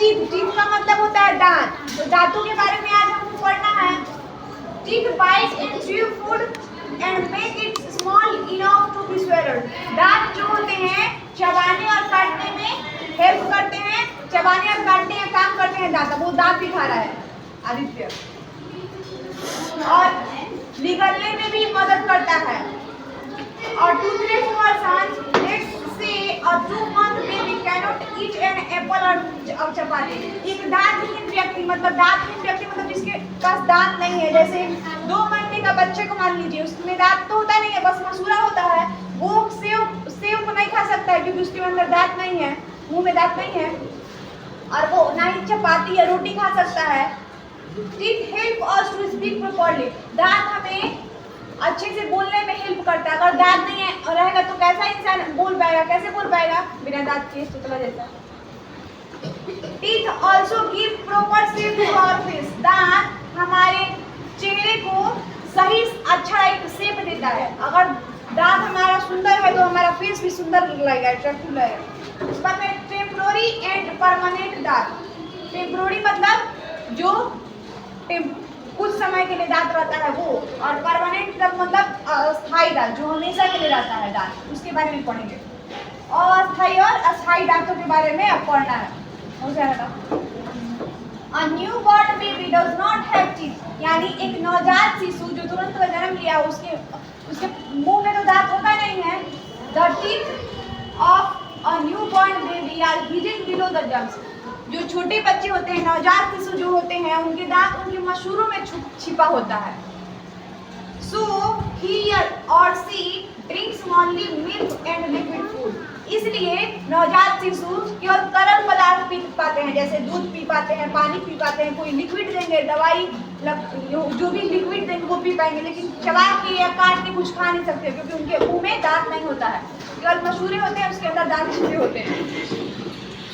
Teeth, teeth का मतलब होता है दांत। तो दांतों के बारे में आज हमको पढ़ना है। Teeth bite and chew food and make it small enough to be swallowed. दांत जो होते हैं चबाने और काटने में हेल्प करते हैं, चबाने और काटने का काम करते हैं दांत। वो दांत दिखा रहा है आदित्य, और निगलने में भी मदद करता है। और Toothless person let's say a 2-month baby cannot eat an apple और चपाती। एक दांतहीन व्यक्ति मतलब दांतहीन व्यक्ति मतलब जिसके पास दांत नहीं है, जैसे 2 महीने का बच्चे को मान लीजिए, उसमें दांत तो होता नहीं है, बस मसूड़ा होता है, वो सेव को नहीं खा सकता है क्योंकि उसके अंदर दांत नहीं है, मुंह में दांत नहीं है, और वो ना ही चपाती या रोटी खा सकता है। Teeth help us to speak properly. दांत हमें अच्छे से बोलने में हेल्प करता है। अगर दांत नहीं है रहेगा तो कैसा इंसान बोल पाएगा, कैसे बोल पाएगा बिना दांत के, तोतला जैसा। Teeth also give proper shape to our face. दांत हमारे चेहरे को सही अच्छा एक शेप देता है। अगर दांत हमारा सुंदर है तो हमारा फेस भी सुंदर लगेगा, अट्रैक्टिव लगेगा। उसके बाद में टेम्पोररी एंड परमानेंट दांत। टेम्पोररी मतलब जो कुछ समय के लिए दांत रहता है वो, और परमानेंट मतलब अस्थायी दांत जो हमेशा के लिए रहता है दांत, उसके बारे में पढ़ेंगे। अस्थायी और अस्थायी दांतों के बारे में अब पढ़ना है, हो जाएगा। A newborn baby does not have teeth, यानी एक नवजात शिशु जो तुरंत जन्म लिया उसके मुंह में तो दांत होता नहीं है। The teeth of a newborn baby are hidden below the gums। जो छोटे बच्चे होते हैं, नवजात शिशु जो होते हैं, उनके दांत उनके मसूड़ों में छिपा होता है। So he or she drinks only milk and liquid food। इसलिए नवजात शिशु केवल तरल पदार्थ पी पाते हैं, जैसे दूध पी पाते हैं, पानी पी पाते हैं, कोई लिक्विड देंगे, दवाई जो भी लिक्विड देंगे वो पी पाएंगे, लेकिन चबा के या काट के कुछ खा नहीं सकते क्योंकि उनके मुंह में दांत नहीं होता है, केवल मसूड़े होते हैं, उसके अंदर दांत छिपे होते हैं।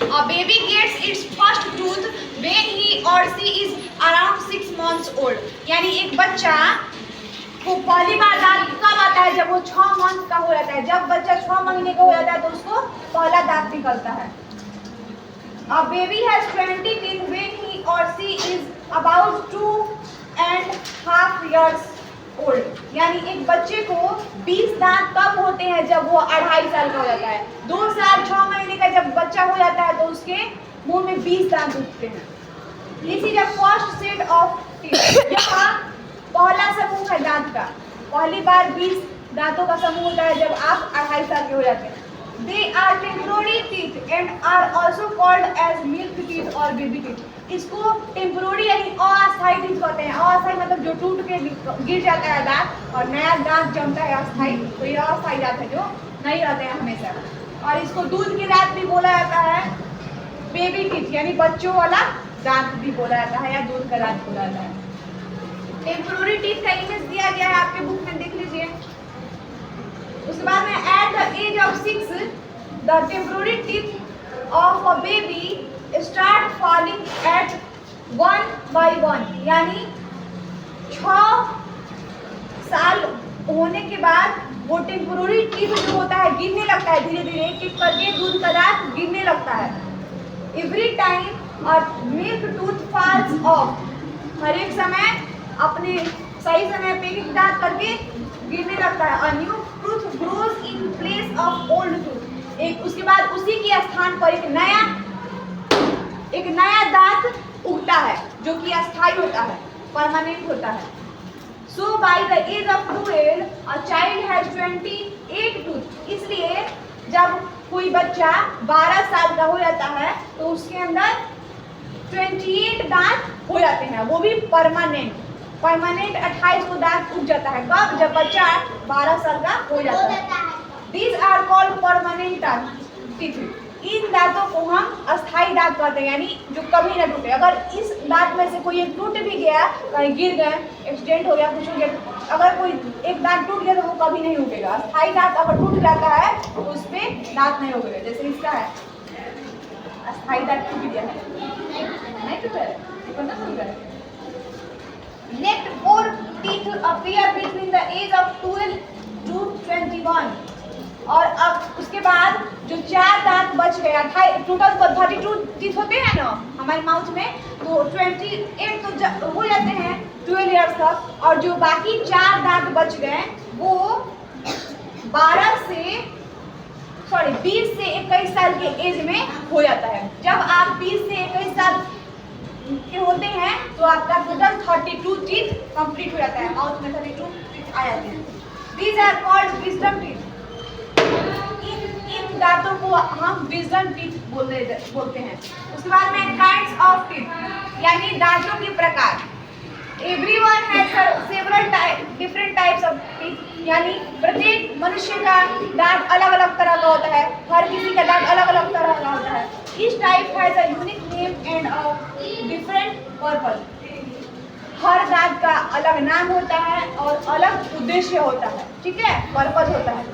A baby gets its first tooth when he or she is around 6 months old। यानी एक बच्चा को पहली बार दांत कब आता है? जब वो 6 मंथ का हो जाता है। जब बच्चा 6 महीने का हो जाता है तो उसको पहला दांत निकलता है। A baby has 20 teeth when he or she is about 2.5 years old। यानी एक बच्चे को 20 दांत कब होते हैं? जब वो 2.5 साल का हो जाता है। 2 साल 6 महीने का जब बच्चा हो जाता है तो उसके मुंह में 20 दांत उठते हैं। This is the first set of teeth। यहाँ पहला समूह है दांत का, पहली बार 20 दांतों का समूह होता है जब आप 2.5 साल के हो जाते हैं। They are temporary teeth and are also called as milk teeth or baby teeth। इसको टेम्पोररी यानी अस्थायी टीथ कहते हैं। अस्थायी मतलब जो टूट के गिर जाता है दांत और नया दांत जमता है अस्थायी, तो ये अस्थायी दांत है जो नहीं रहते हैं हमेशा। और इसको दूध के दांत भी बोला जाता है, बेबी टीथ यानी बच्चों वाला दांत भी बोला जाता है, या दूध का दांत बोला जाता है। टेम्पोररी टीथ का इमेज दिया गया है आपके बुक में, देख लीजिए। उसके बाद में at the age of 6 the temporary teeth of a baby start falling at 1 by 1। यानी 6 साल होने के बाद वो टेम्पोररी टीथ जो होता है गिरने लगता है, धीरे धीरे एक करके दूध का दांत गिरने लगता है। एवरी टाइम और मिल्क टूथ फॉल्स ऑफ, हर एक समय अपने सही समय पे एक दांत करके गिरने लगता है। A new tooth grows in place of old tooth. एक उसके बाद उसी के स्थान पर एक नया दांत उगता है जो कि अस्थायी होता है, परमानेंट होता है। So by the age of 12 a child has 28 tooth. इसलिए जब कोई बच्चा 12 साल का हो जाता है तो उसके अंदर 28 दांत हो जाते हैं, वो भी परमानेंट। 28 को दांत उग जाता है कब? जब बच्चा 12 साल का हो जाता है। These are called permanent teeth। इन दांतों को हम अस्थायी दांत कहते हैं, यानी जो कभी ना टूटे। अगर इस दांत में से कोई एक टूट भी गया, कहीं गिर गए, एक्सीडेंट हो गया, कुछ हो गया, अगर कोई एक दांत टूट गया तो वो कभी नहीं उगेगा। अस्थायी दांत अगर टूट जाता है तो उस पर दांत नहीं उगेगा। जैसे इसका है, अस्थायी दांत टूट गया है, नहीं टूटा है, Let 4 teeth appear between the age of 12 to 21। और अब उसके बाद जो 4 दांत बच गया, टोटल 32 टीथ होते हैं ना हमारे माउथ में, तो 28 तो हो जाते हैं 12 ईयर्स तक, और जो बाकी 4 दांत बच गए वो 20 से 21 साल के एज में हो जाता है। जब आप 20 से 21 साल के होते हैं तो आपका टोटल 32 टीथ कंप्लीट हो जाता है, माउथ में 32 टीथ आ जाते हैं। These are called wisdom teeth. इन दांतों को हम विजडम टीथ बोलते हैं। उसके बाद में काइंड्स ऑफ टीथ यानी दांतों के प्रकार। Everyone has several different types of teeth, यानी प्रत्येक मनुष्य का दांत अलग अलग तरह का होता है, हर किसी का दांत अलग अलग तरह का होता है। Each type has a unique name and a different purpose. हर दांत का अलग नाम होता है और अलग उद्देश्य होता है, ठीक है, पर्पज होता है।